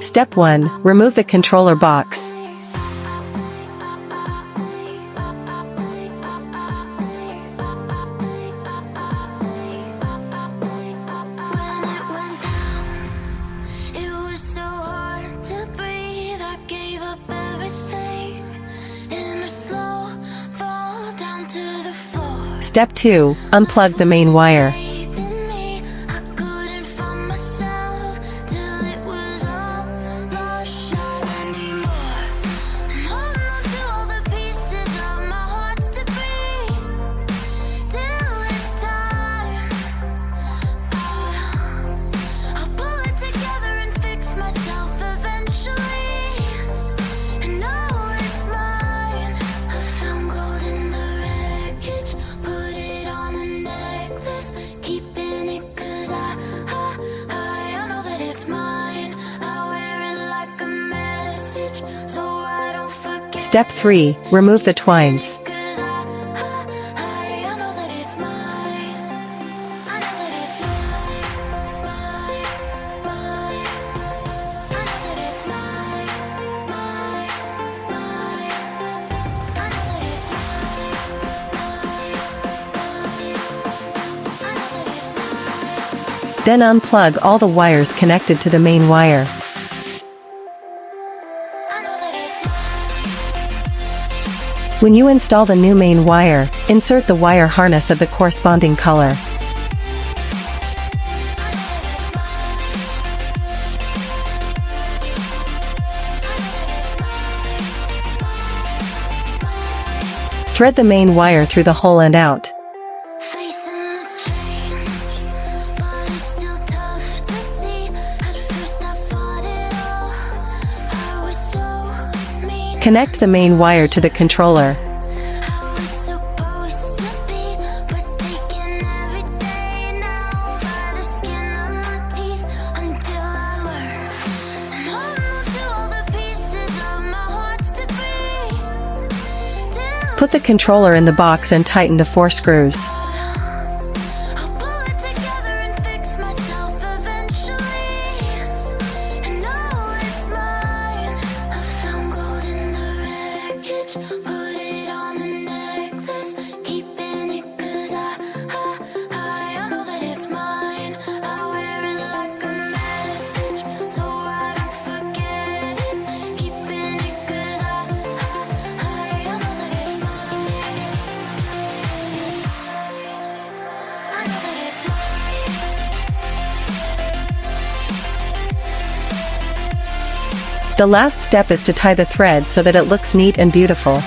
Step 1. Remove the controller box. Step 2. Unplug the main wire. Step 3. Remove the twines. Then unplug all the wires connected to the main wire. When you install the new main wire, insert the wire harness of the corresponding color. Thread the main wire through the hole and out. Connect the main wire to the controller. Put the controller in the box and tighten the 4 screws. The last step is to tie the thread so that it looks neat and beautiful.